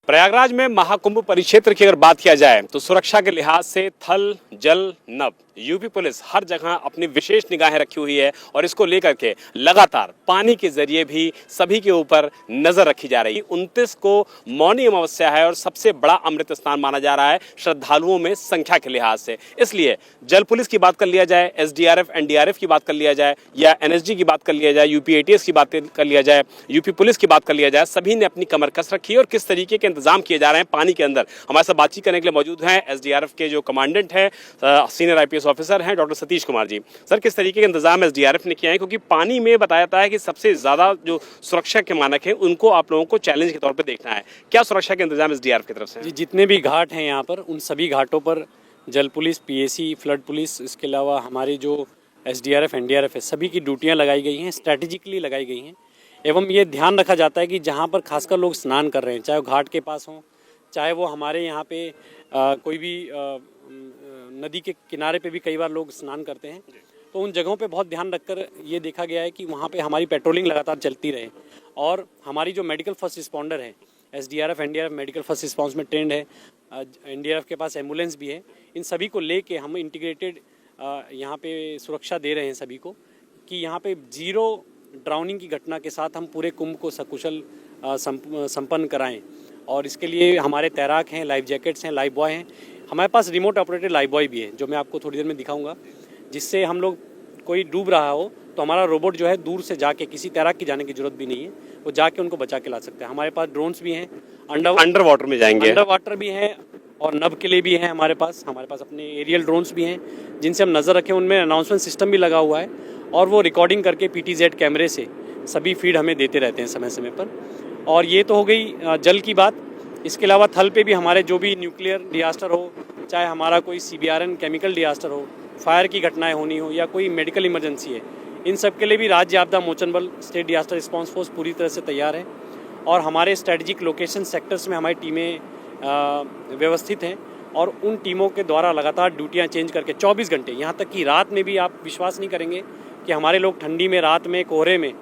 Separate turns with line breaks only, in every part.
प्रयागराज में महाकुंभ परिक्षेत्र की अगर बात किया जाए तो सुरक्षा के लिहाज से थल, जल, नभ यूपी पुलिस हर जगह अपनी विशेष निगाहें रखी हुई है और इसको लेकर के लगातार पानी के जरिए भी सभी के ऊपर नजर रखी जा रही है। 29 को मौनी अमावस्या है और सबसे बड़ा अमृत स्नान माना जा रहा है श्रद्धालुओं में संख्या के लिहाज से। इसलिए जल पुलिस की बात कर लिया जाए, एसडीआरएफ, एनडीआरएफ की बात कर लिया जाए या एनएसजी की बात कर लिया जाए, यूपी एटीएस की बात कर लिया जाए, यूपी पुलिस की बात कर लिया जाए, सभी ने अपनी कमर कस रखी है और किस तरीके के इंतजाम किए जा रहे हैं पानी के अंदर। हमारे साथ बातचीत करने के लिए मौजूद हैं एसडीआरएफ के जो कमांडेंट हैं, सीनियर आईपीएस ऑफिसर हैं, डॉक्टर सतीश कुमार जी। सर, किस तरीके के इंतजाम एसडीआरएफ ने किया है, क्योंकि पानी में बताया जाता है कि सबसे ज्यादा जो सुरक्षा के मानक हैं उनको आप लोगों को चैलेंज के तौर पर देखना है। क्या सुरक्षा के इंतजाम एसडीआरएफ की तरफ से?
जी, जितने भी घाट हैं यहाँ पर, उन सभी घाटों पर जल पुलिस, पीएसी, फ्लड पुलिस, इसके अलावा हमारी जो एसडीआरएफ, एनडीआरएफ है, सभी की ड्यूटियाँ लगाई गई हैं, स्ट्रैटेजिकली लगाई गई हैं। एवं ये ध्यान रखा जाता है कि जहाँ पर खासकर लोग स्नान कर रहे हैं, चाहे वो घाट के पास हों, चाहे वो हमारे यहाँ पे कोई भी नदी के किनारे पे भी कई बार लोग स्नान करते हैं, तो उन जगहों पे बहुत ध्यान रखकर ये देखा गया है कि वहाँ पे हमारी पेट्रोलिंग लगातार चलती रहे। और हमारी जो मेडिकल फर्स्ट रिस्पॉन्डर है, SDRF, NDRF medical first response में ट्रेंड है, एनडीआरएफ के पास एम्बुलेंस भी है, इन सभी को लेके हम इंटीग्रेटेड यहाँ पे सुरक्षा दे रहे हैं सभी को, कि यहाँ पे जीरो ड्राउनिंग की घटना के साथ हम पूरे कुंभ को सकुशल संपन्न कराएं। और इसके लिए हमारे तैराक हैं, लाइफ जैकेट्स हैं, लाइफ बॉय हैं, हमारे पास रिमोट ऑपरेटेड लाइफ बॉय भी है, जो मैं आपको थोड़ी देर में दिखाऊंगा, जिससे हम लोग कोई डूब रहा हो तो हमारा रोबोट जो है दूर से जाके, किसी तैराक की जाने की जरूरत भी नहीं है, वो जाके उनको बचा के ला सकते हैं। हमारे पास ड्रोन्स भी हैं, अंडर वाटर में जाएंगे, अंडर वाटर भी हैं और नभ के लिए भी हैं हमारे पास अपने एरियल ड्रोन्स भी हैं, जिनसे हम नज़र रखें। उनमें अनाउंसमेंट सिस्टम भी लगा हुआ है और वो रिकॉर्डिंग करके पीटीजेड कैमरे से सभी फीड हमें देते रहते हैं समय समय पर। और ये तो हो गई जल की बात। इसके अलावा थल पे भी हमारे जो भी न्यूक्लियर डिजास्टर हो, चाहे हमारा कोई सीबीआरएन केमिकल डिजास्टर हो, फायर की घटनाएं होनी हो या कोई मेडिकल इमरजेंसी है, इन सब के लिए भी राज्य आपदा मोचन बल, स्टेट डिजास्टर रिस्पांस फोर्स पूरी तरह से तैयार है। और हमारे स्ट्रेटेजिक लोकेशन सेक्टर्स में हमारी टीमें व्यवस्थित हैं और उन टीमों के द्वारा लगातार ड्यूटियाँ चेंज करके 24 घंटे, यहाँ तक कि रात में भी आप विश्वास नहीं करेंगे कि हमारे लोग ठंडी में, रात में, कोहरे में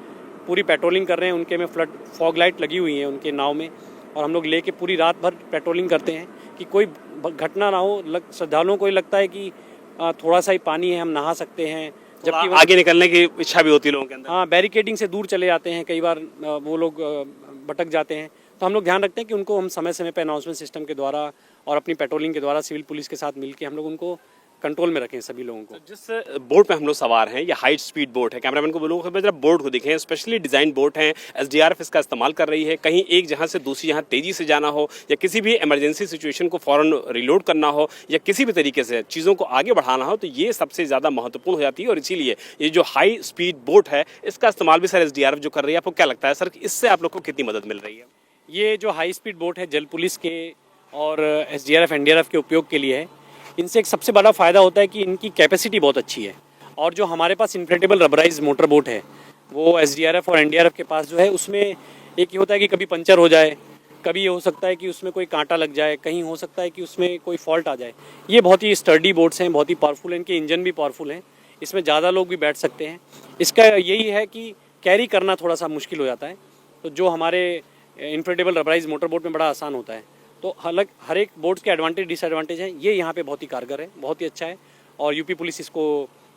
पूरी पेट्रोलिंग कर रहे हैं। उनके में फॉग लाइट लगी हुई हैं उनके नाव में, और हम लोग लेके पूरी रात भर पेट्रोलिंग करते हैं कि कोई घटना ना हो। श्रद्धालुओं को लगता है कि थोड़ा सा ही पानी है, हम नहा सकते हैं,
जबकि आगे निकलने की इच्छा भी होती है लोगों के अंदर।
हाँ, बैरिकेडिंग से दूर चले जाते हैं, कई बार वो लोग भटक जाते हैं। तो हम लोग ध्यान रखते हैं कि उनको हम समय समय पर अनाउंसमेंट सिस्टम के द्वारा और अपनी पेट्रोलिंग के द्वारा सिविल पुलिस के साथ मिलकर हम लोग उनको कंट्रोल में रखें सभी लोगों को।
जिस बोट पे हम लोग सवार हैं, ये हाई स्पीड बोट है। कैमरामैन को बोलूँगा जरा बोट को दिखें, स्पेशली डिजाइन बोट है, एसडीआरएफ इसका इस्तेमाल कर रही है। कहीं एक जहां से दूसरी जहां तेजी से जाना हो या किसी भी इमरजेंसी सिचुएशन को फौरन रिलोड करना हो या किसी भी तरीके से चीज़ों को आगे बढ़ाना हो, तो ये सबसे ज़्यादा महत्वपूर्ण हो जाती है। और इसीलिए ये जो हाई स्पीड बोट है, इसका इस्तेमाल भी सर एसडीआरएफ जो कर रही है, आपको क्या लगता है सर, इससे आप लोग को कितनी मदद मिल रही है?
ये जो हाई स्पीड बोट है जल पुलिस के और एसडीआरएफ, एनडीआरएफ के उपयोग के लिए है। इनसे एक सबसे बड़ा फ़ायदा होता है कि इनकी कैपेसिटी बहुत अच्छी है। और जो हमारे पास इन्फ्लेटेबल रबराइज मोटर बोट है, वो एसडीआरएफ और एनडीआरएफ के पास जो है, उसमें एक ये होता है कि कभी पंचर हो जाए, कभी ये हो सकता है कि उसमें कोई कांटा लग जाए, कहीं हो सकता है कि उसमें कोई फॉल्ट आ जाए। ये बहुत ही स्टर्डी बोट्स हैं, बहुत ही पावरफुल हैं, इनके इंजन भी पावरफुल हैं, इसमें ज़्यादा लोग भी बैठ सकते हैं। इसका यही है कि कैरी करना थोड़ा सा मुश्किल हो जाता है, तो जो हमारे इन्फ्लेटेबल रबराइज मोटर बोट में बड़ा आसान होता है। तो हर एक बोट्स के एडवांटेज डिसएडवांटेज हैं, ये यहाँ पे बहुत ही कारगर है, बहुत ही अच्छा है। और यूपी पुलिस इसको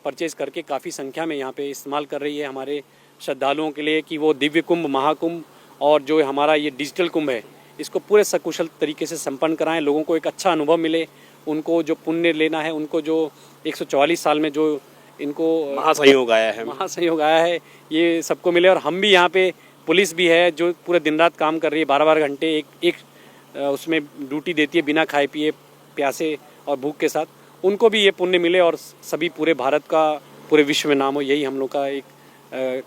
परचेज करके काफ़ी संख्या में यहाँ पे इस्तेमाल कर रही है हमारे श्रद्धालुओं के लिए, कि वो दिव्य कुंभ, महाकुंभ और जो हमारा ये डिजिटल कुंभ है, इसको पूरे सकुशल तरीके से संपन्न कराएं, लोगों को एक अच्छा अनुभव मिले, उनको जो पुण्य लेना है, उनको जो 144 साल में जो इनको
महासंयोग आया है,
ये सबको मिले। और हम भी यहाँ पे, पुलिस भी है जो पूरे दिन रात काम कर रही है, 12-12 घंटे एक उसमें ड्यूटी देती है, बिना खाए पिए प्यासे और भूख के साथ, उनको भी ये पुण्य मिले और सभी पूरे भारत का, पूरे विश्व में नाम हो। यही हम लोग का एक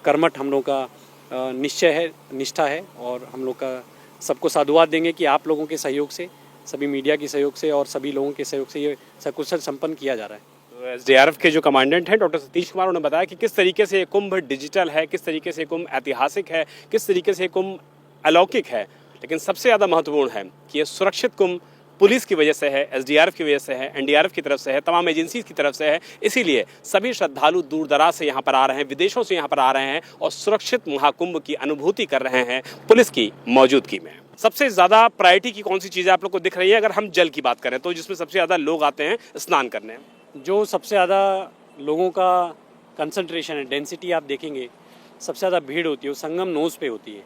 कर्मठ, हम लोग का निश्चय है, निष्ठा है। और हम लोग का सबको साधुवाद देंगे कि आप लोगों के सहयोग से, सभी मीडिया के सहयोग से और सभी लोगों के सहयोग से ये सकुशल संपन्न किया जा रहा है।
तो एसडीआरएफ के जो कमांडेंट हैं डॉक्टर सतीश कुमार, उन्होंने बताया कि किस तरीके से ये कुंभ डिजिटल है, किस तरीके से कुंभ ऐतिहासिक है, किस तरीके से कुंभ अलौकिक है, लेकिन सबसे ज़्यादा महत्वपूर्ण है कि ये सुरक्षित कुंभ पुलिस की वजह से है, एसडीआरएफ की वजह से है, एनडीआरएफ की तरफ से है, तमाम एजेंसीज की तरफ से है। इसीलिए सभी श्रद्धालु दूर दराज से यहाँ पर आ रहे हैं, विदेशों से यहाँ पर आ रहे हैं और सुरक्षित महाकुंभ की अनुभूति कर रहे हैं पुलिस की मौजूदगी में। सबसे ज़्यादा प्रायोरिटी की कौन सी चीज़ें आप लोग को दिख रही है अगर हम जल की बात करें तो, जिसमें सबसे ज़्यादा लोग आते हैं स्नान करने?
जो सबसे ज़्यादा लोगों का कंसंट्रेशन है, डेंसिटी आप देखेंगे, सबसे ज़्यादा भीड़ होती है वो संगम नोज पे होती है।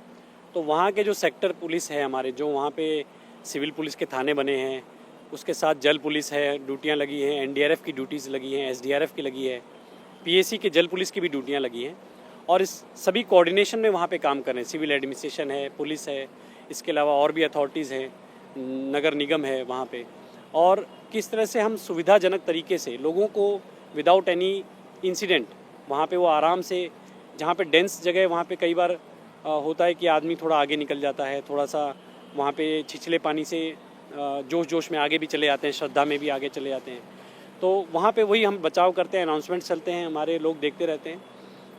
तो वहाँ के जो सेक्टर पुलिस है हमारे, जो वहाँ पे सिविल पुलिस के थाने बने हैं, उसके साथ जल पुलिस है, ड्यूटियाँ लगी हैं, एनडीआरएफ की ड्यूटीज़ लगी हैं, एसडीआरएफ की लगी है, पीएसी के जल पुलिस की भी ड्यूटियाँ लगी हैं, और इस सभी कोऑर्डिनेशन में वहाँ पे काम कर रहे हैं। सिविल एडमिनिस्ट्रेशन है, पुलिस है, इसके अलावा और भी अथॉरिटीज़ हैं, नगर निगम है वहाँ पे। और किस तरह से हम सुविधाजनक तरीके से लोगों को विदाउट एनी इंसिडेंट वहाँ पे वो आराम से, जहाँ पे डेंस जगह है वहाँ पे कई बार होता है कि आदमी थोड़ा आगे निकल जाता है, थोड़ा सा वहाँ पे छिछले पानी से जोश जोश में आगे भी चले जाते हैं, श्रद्धा में भी आगे चले जाते हैं। तो वहाँ पे वही हम बचाव करते हैं, अनाउंसमेंट चलते हैं, हमारे लोग देखते रहते हैं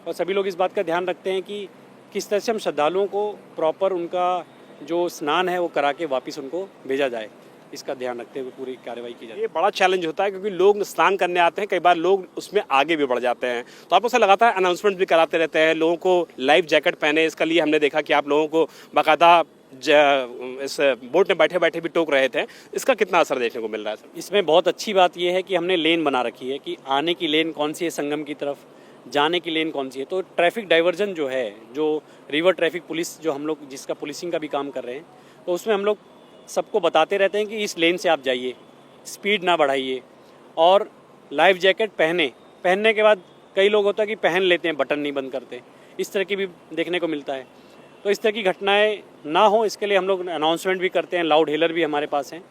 और सभी लोग इस बात का ध्यान रखते हैं कि किस तरह से हम श्रद्धालुओं को प्रॉपर उनका जो स्नान है वो करा के वापस उनको भेजा जाए, इसका ध्यान रखते हुए पूरी कार्रवाई की जाए।
ये बड़ा चैलेंज होता है क्योंकि लोग स्नान करने आते हैं, कई बार लोग उसमें आगे भी बढ़ जाते हैं, तो आप उसे लगातार अनाउंसमेंट भी कराते रहते हैं, लोगों को लाइफ जैकेट पहने। इसके लिए हमने देखा कि आप लोगों को बाकायदा इस बोट में बैठे बैठे भी टोक रहे थे। इसका कितना असर देखने को मिल रहा है सर?
इसमें बहुत अच्छी बात यह है कि हमने लेन बना रखी है कि आने की लेन कौन सी है संगम की तरफ, जाने की लेन कौन सी है। तो ट्रैफिक डाइवर्जन जो है, जो रिवर ट्रैफिक पुलिस जो हम लोग जिसका पुलिसिंग का भी काम कर रहे हैं, तो उसमें हम लोग सबको बताते रहते हैं कि इस लेन से आप जाइए, स्पीड ना बढ़ाइए, और लाइफ जैकेट पहनने के बाद कई लोग होता है कि पहन लेते हैं, बटन नहीं बंद करते, इस तरह की भी देखने को मिलता है। तो इस तरह की घटनाएं ना हो इसके लिए हम लोग अनाउंसमेंट भी करते हैं, लाउड हेलर भी हमारे पास हैं,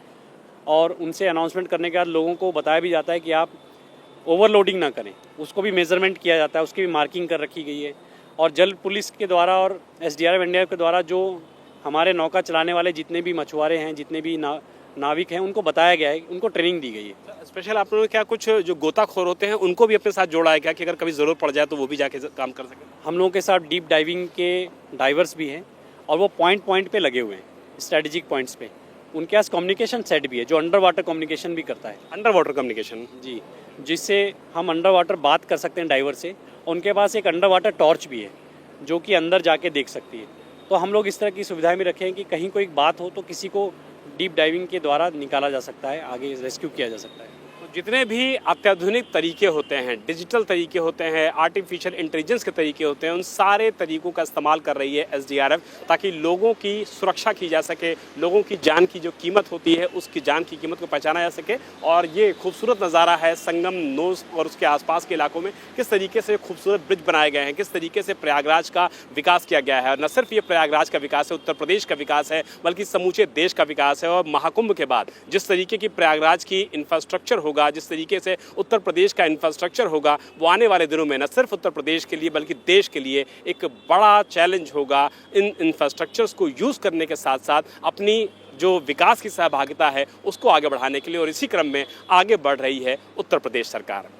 और उनसे अनाउंसमेंट करने के बाद लोगों को बताया भी जाता है कि आप ओवरलोडिंग ना करें, उसको भी मेजरमेंट किया जाता है, उसकी भी मार्किंग कर रखी गई है। और जल पुलिस के द्वारा और एसडीआरएफ एनडीआरएफ के द्वारा जो हमारे नौका चलाने वाले जितने भी मछुआरे हैं, जितने भी नाविक हैं, उनको बताया गया है, उनको ट्रेनिंग दी गई है।
स्पेशल आप लोगों ने क्या कुछ जो गोताखोर होते हैं उनको भी अपने साथ जोड़ा है क्या, कि अगर कभी ज़रूरत पड़ जाए तो वो भी जाके काम कर सकें?
हम लोगों के साथ डीप डाइविंग के डाइवर्स भी हैं और वो पॉइंट पे लगे हुए हैं, स्ट्रेटेजिक पॉइंट्स पे। उनके पास कम्युनिकेशन सेट भी है जो अंडर वाटर कम्युनिकेशन भी करता है।
Under water communication?
जी, जिससे हम अंडर वाटर बात कर सकते हैं डाइवर से। उनके पास एक अंडर वाटर टॉर्च भी है जो कि अंदर जाके देख सकती है। तो हम लोग इस तरह की सुविधाएं भी रखे हैं कि कहीं कोई बात हो तो किसी को डीप डाइविंग के द्वारा निकाला जा सकता है, आगे रेस्क्यू किया जा सकता है।
जितने भी अत्याधुनिक तरीके होते हैं, डिजिटल तरीके होते हैं, आर्टिफिशियल इंटेलिजेंस के तरीके होते हैं, उन सारे तरीकों का इस्तेमाल कर रही है एसडीआरएफ, ताकि लोगों की सुरक्षा की जा सके, लोगों की जान की जो कीमत होती है उसकी जान की कीमत को पहचाना जा सके। और ये खूबसूरत नज़ारा है संगम नोज और उसके आसपास के इलाकों में, किस तरीके से खूबसूरत ब्रिज बनाए गए हैं, किस तरीके से प्रयागराज का विकास किया गया है। और न सिर्फ ये प्रयागराज का विकास है, उत्तर प्रदेश का विकास है, बल्कि समूचे देश का विकास है। और महाकुंभ के बाद जिस तरीके की प्रयागराज की इंफ्रास्ट्रक्चर होगा, जिस तरीके से उत्तर प्रदेश का इंफ्रास्ट्रक्चर होगा, वो आने वाले दिनों में न सिर्फ उत्तर प्रदेश के लिए बल्कि देश के लिए एक बड़ा चैलेंज होगा। इन इंफ्रास्ट्रक्चर्स को यूज़ करने के साथ साथ अपनी जो विकास की सहभागिता है उसको आगे बढ़ाने के लिए, और इसी क्रम में आगे बढ़ रही है उत्तर प्रदेश सरकार।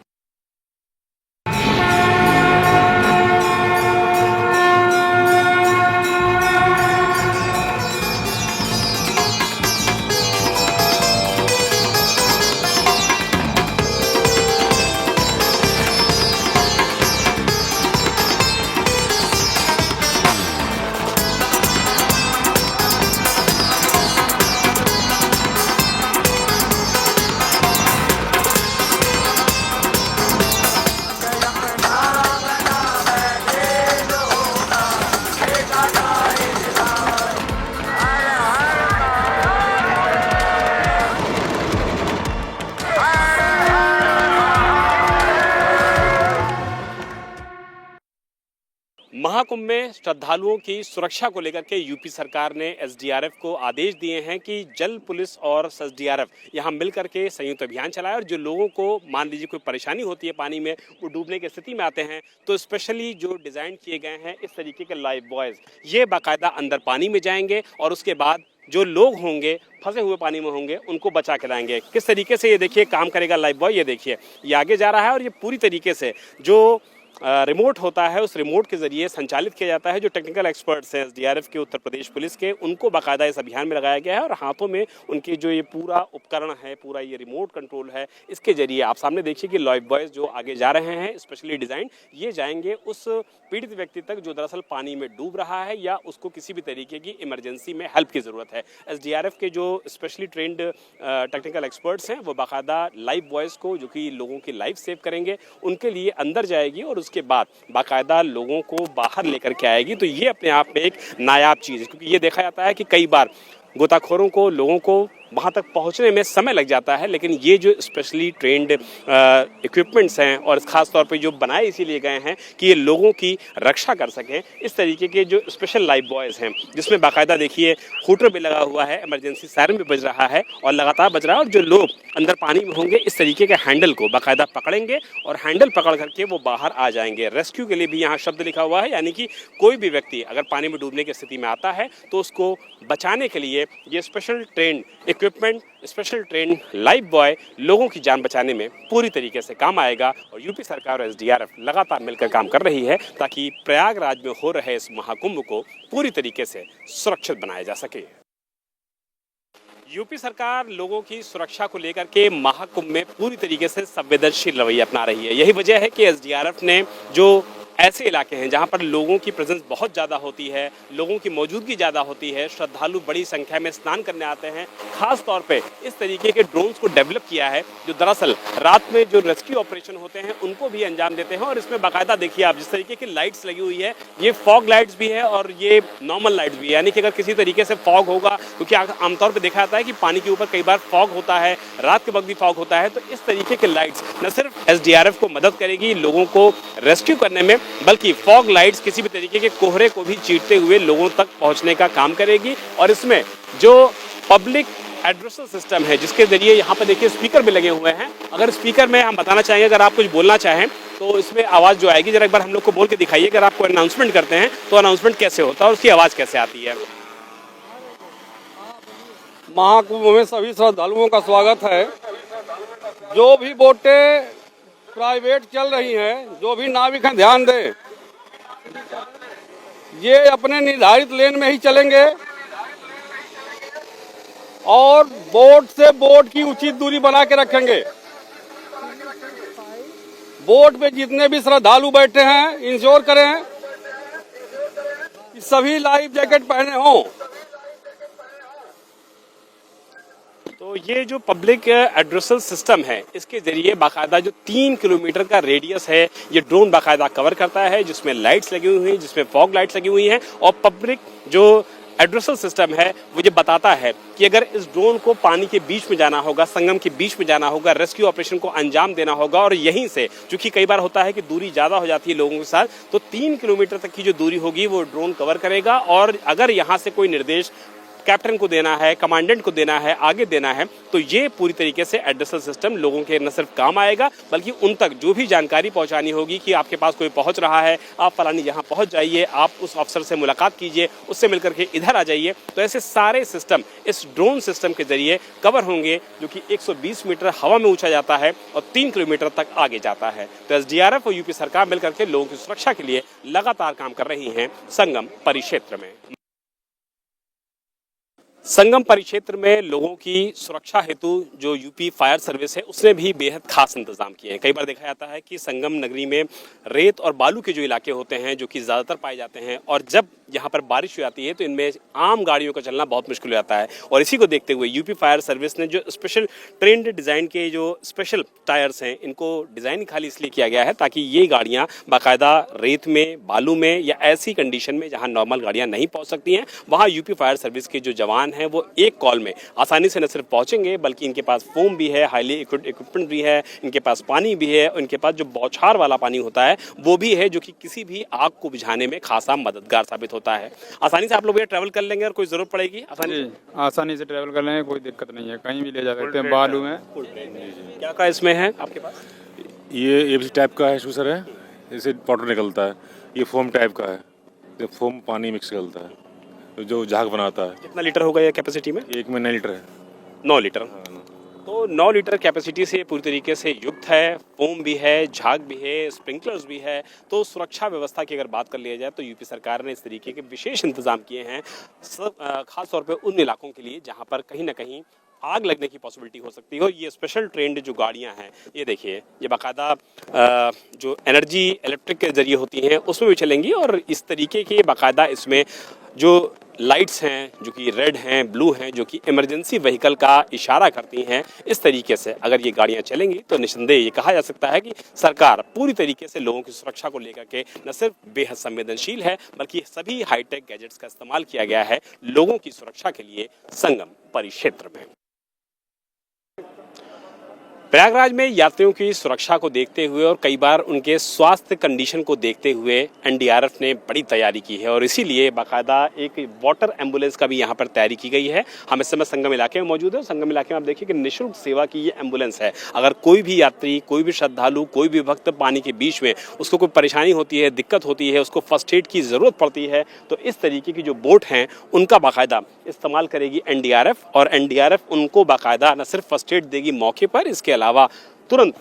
महाकुंभ में श्रद्धालुओं की सुरक्षा को लेकर के यूपी सरकार ने एसडीआरएफ को आदेश दिए हैं कि जल पुलिस और एसडीआरएफ यहां मिलकर के संयुक्त अभियान चलाए, और जो लोगों को मान लीजिए कोई परेशानी होती है पानी में, वो डूबने की स्थिति में आते हैं, तो स्पेशली जो डिज़ाइन किए गए हैं इस तरीके के लाइफ बॉयज़, ये बाकायदा अंदर पानी में जाएंगे और उसके बाद जो लोग होंगे फंसे हुए पानी में होंगे उनको बचा के लाएंगे। किस तरीके से ये देखिए काम करेगा लाइफ बॉय, ये देखिए ये आगे जा रहा है और ये पूरी तरीके से जो रिमोट होता है उस रिमोट के जरिए संचालित किया जाता है। जो टेक्निकल एक्सपर्ट्स हैं एसडीआरएफ के, उत्तर प्रदेश पुलिस के, उनको बाकायदा इस अभियान में लगाया गया है और हाथों में उनके जो ये पूरा उपकरण है, पूरा ये रिमोट कंट्रोल है, इसके जरिए आप सामने देखिए कि लाइफ बॉयज जो आगे जा रहे हैं स्पेशली डिजाइन, ये जाएंगे उस पीड़ित व्यक्ति तक जो दरअसल पानी में डूब रहा है या उसको किसी भी तरीके की इमरजेंसी में हेल्प की जरूरत है। एसडीआरएफ के जो स्पेशली ट्रेंड टेक्निकल एक्सपर्ट्स हैं वो बाकायदा लाइफ बॉयज को, जो कि लोगों की लाइफ सेव करेंगे, उनके लिए अंदर जाएगी और उसके बाद बाकायदा लोगों को बाहर लेकर के आएगी। तो ये अपने आप में एक नायाब चीज़ है, क्योंकि ये देखा जाता है कि कई बार गोताखोरों को, लोगों को वहाँ तक पहुँचने में समय लग जाता है, लेकिन ये जो स्पेशली ट्रेंड इक्विपमेंट्स हैं और ख़ास तौर पे जो बनाए इसीलिए गए हैं कि ये लोगों की रक्षा कर सकें। इस तरीके के जो स्पेशल लाइफ बॉयज़ हैं, जिसमें बाकायदा देखिए हूटर भी लगा हुआ है, इमरजेंसी सायरन भी बज रहा है और लगातार बज रहा है, और जो लोग अंदर पानी में होंगे इस तरीके के हैंडल को बाकायदा पकड़ेंगे और हैंडल पकड़ करके वो बाहर आ जाएंगे। रेस्क्यू के लिए भी यहाँ शब्द लिखा हुआ है, यानी कि कोई भी व्यक्ति अगर पानी में डूबने की स्थिति में आता है तो उसको बचाने के लिए ये special trend equipment, special train life boy लोगों की जान बचाने में पूरी तरीके से काम आएगा। और यूपी सरकार और एसडीआरएफ लगातार मिलकर काम कर रही है ताकि प्रयागराज में हो रहे इस महाकुंभ को पूरी तरीके से सुरक्षित बनाया जा सके। यूपी सरकार लोगों की सुरक्षा को लेकर के महाकुंभ में पूरी तरीके से संवेदनशील रवैया अपना रही है। यही वजह है कि एसडीआरएफ ने जो ऐसे इलाके हैं जहां पर लोगों की प्रेजेंस बहुत ज़्यादा होती है, लोगों की मौजूदगी ज़्यादा होती है, श्रद्धालु बड़ी संख्या में स्नान करने आते हैं, खास तौर पे इस तरीके के ड्रोन्स को डेवलप किया है जो दरअसल रात में जो रेस्क्यू ऑपरेशन होते हैं उनको भी अंजाम देते हैं। और इसमें बाकायदा देखिए आप जिस तरीके की लाइट्स लगी हुई है, ये फॉग लाइट्स भी है और ये नॉर्मल लाइट्स भी है, यानी कि अगर किसी तरीके से फॉग होगा, क्योंकि आमतौर पर देखा जाता है कि पानी के ऊपर कई बार फॉग होता है, रात के वक्त भी फॉग होता है, तो इस तरीके के लाइट्स न सिर्फ एसडीआरएफ को मदद करेगी लोगों को रेस्क्यू करने में, बल्कि फॉग लाइट्स किसी भी तरीके के कोहरे को भी चीरते हुए लोगों तक पहुंचने का काम करेगी। और इसमें जो पब्लिक एड्रेसल सिस्टम है जिसके जरिए यहाँ पर देखिए स्पीकर भी लगे हुए हैं, अगर स्पीकर में हम बताना चाहेंगे, अगर आप कुछ बोलना चाहें तो इसमें आवाज़ जो आएगी, जरा एक बार हम लोग को बोल के दिखाइए, अगर आप कोई अनाउंसमेंट करते हैं तो अनाउंसमेंट कैसे होता है और उसकी आवाज़ कैसे आती है।
महाकुंभ में सभी श्रद्धालुओं का स्वागत है। जो भी बोटें प्राइवेट चल रही हैं, जो भी नाविक हैं, ध्यान दें, ये अपने निर्धारित लेन में ही चलेंगे और बोट से बोट की उचित दूरी बना के रखेंगे। बोट में जितने भी श्रद्धालु बैठे हैं इंश्योर करें कि सभी लाइफ जैकेट पहने हों।
तो ये जो पब्लिक एड्रेसल सिस्टम है इसके जरिए बाकायदा जो 3 किलोमीटर का रेडियस है ये ड्रोन बाकायदा कवर करता है, जिसमें लाइट्स लगी हुई हैं, जिसमें फॉग लाइट्स लगी हुई हैं, और पब्लिक जो एड्रेसल सिस्टम है वो ये बताता है कि अगर इस ड्रोन को पानी के बीच में जाना होगा, संगम के बीच में जाना होगा, रेस्क्यू ऑपरेशन को अंजाम देना होगा, और यहीं से चूंकि कई बार होता है कि दूरी ज़्यादा हो जाती है लोगों के साथ, तो 3 किलोमीटर तक की जो दूरी होगी वो ड्रोन कवर करेगा। और अगर यहाँ से कोई निर्देश कैप्टन को देना है, कमांडेंट को देना है, आगे देना है, तो ये पूरी तरीके से एड्रेसल सिस्टम लोगों के न सिर्फ काम आएगा बल्कि उन तक जो भी जानकारी पहुंचानी होगी कि आपके पास कोई पहुंच रहा है, आप फलानी यहाँ पहुंच जाइए, आप उस अफसर से मुलाकात कीजिए, उससे मिलकर के इधर आ जाइए, तो ऐसे सारे सिस्टम इस ड्रोन सिस्टम के जरिए कवर होंगे, जो कि 120 मीटर हवा में ऊंचा जाता है और 3 किलोमीटर तक आगे जाता है। तो एसडीआरएफ और यूपी सरकार मिलकर के लोगों की सुरक्षा के लिए लगातार काम कर रही हैं संगम परिक्षेत्र में। संगम परिक्षेत्र में लोगों की सुरक्षा हेतु जो यूपी फायर सर्विस है उसने भी बेहद खास इंतजाम किए हैं। कई बार देखा जाता है कि संगम नगरी में रेत और बालू के जो इलाके होते हैं जो कि ज़्यादातर पाए जाते हैं, और जब यहाँ पर बारिश हो जाती है तो इनमें आम गाड़ियों का चलना बहुत मुश्किल हो जाता है। और इसी को देखते हुए यूपी फायर सर्विस ने जो स्पेशल ट्रेंड डिज़ाइन के जो स्पेशल टायर्स हैं इनको डिज़ाइन खाली इसलिए किया गया है ताकि ये गाड़ियाँ बाकायदा रेत में, बालू में या ऐसी कंडीशन में जहाँ नॉर्मल गाड़ियाँ नहीं पहुँच सकती हैं, वहाँ यूपी फायर सर्विस के जो जवान हैं वो एक कॉल में आसानी से न सिर्फ पहुंचेंगे बल्कि इनके पास फोम भी है, हाईली इक्विपमेंट भी है, इनके पास पानी भी है, इनके पास जो बौछार वाला पानी होता है वो भी है, जो कि किसी भी आग को बुझाने में खासा मददगार साबित होता है। आसानी से आप लोग ये ट्रैवल कर लेंगे और कोई जरूरत पड़ेगी
आसानी से ट्रैवल कर लेंगे, कोई दिक्कत नहीं है, कहीं भी ले जा सकते हैं। बालू में
क्या क्या इसमें है आपके पास?
ये एबीसी टाइप का है, शूसर है, इससे पाउडर निकलता है। ये फोम टाइप का है, ये फोम पानी मिक्स करता है जो झाग बनाता है।
कितना लीटर होगा ये कैपेसिटी में?
एक में 9 लीटर है।
9 लीटर। तो 9 लीटर कैपेसिटी से पूरी तरीके से युक्त है, फोम भी है, झाग भी है, स्प्रिंकलर्स भी है। तो सुरक्षा व्यवस्था की अगर बात कर लिया जाए तो यूपी सरकार ने इस तरीके के विशेष इंतजाम किए हैं, खास तौर पे उन इलाकों के लिए जहां पर कहीं ना कहीं आग लगने की पॉसिबिलिटी हो सकती है। ये स्पेशल ट्रेंड जो गाड़ियां हैं, ये देखिए, ये बाकायदा जो एनर्जी इलेक्ट्रिक के जरिए होती हैं उसमें भी चलेंगी और इस तरीके के बाकायदा इसमें जो लाइट्स हैं जो कि रेड हैं, ब्लू हैं, जो कि इमरजेंसी व्हीकल का इशारा करती हैं, इस तरीके से अगर ये गाड़ियां चलेंगी तो निस्संदेह ये कहा जा सकता है कि सरकार पूरी तरीके से लोगों की सुरक्षा को लेकर के न सिर्फ बेहद संवेदनशील है बल्कि सभी हाईटेक गैजेट्स का इस्तेमाल किया गया है लोगों की सुरक्षा के लिए संगम परिक्षेत्र में। प्रयागराज में यात्रियों की सुरक्षा को देखते हुए और कई बार उनके स्वास्थ्य कंडीशन को देखते हुए एनडीआरएफ ने बड़ी तैयारी की है और इसीलिए बाकायदा एक वाटर एम्बुलेंस का भी यहाँ पर तैयारी की गई है। हम इस समय संगम इलाके में मौजूद है। संगम इलाके में आप देखिए कि निःशुल्क सेवा की ये एम्बुलेंस है। अगर कोई भी यात्री, कोई भी श्रद्धालु, कोई भी भक्त पानी के बीच में उसको कोई परेशानी होती है, दिक्कत होती है, उसको फर्स्ट एड की ज़रूरत पड़ती है, तो इस तरीके की जो बोट हैं उनका बाकायदा इस्तेमाल करेगी एनडीआरएफ और एनडीआरएफ उनको बाकायदा न सिर्फ फर्स्ट एड देगी मौके पर, इसके अलावा तुरंत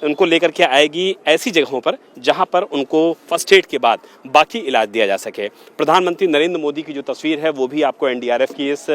उनको लेकर के आएगी ऐसी जगहों पर जहां पर उनको फर्स्ट एड के बाद बाकी इलाज दिया जा सके। प्रधानमंत्री नरेंद्र मोदी की जो तस्वीर है वो भी आपको एनडीआरएफ की इस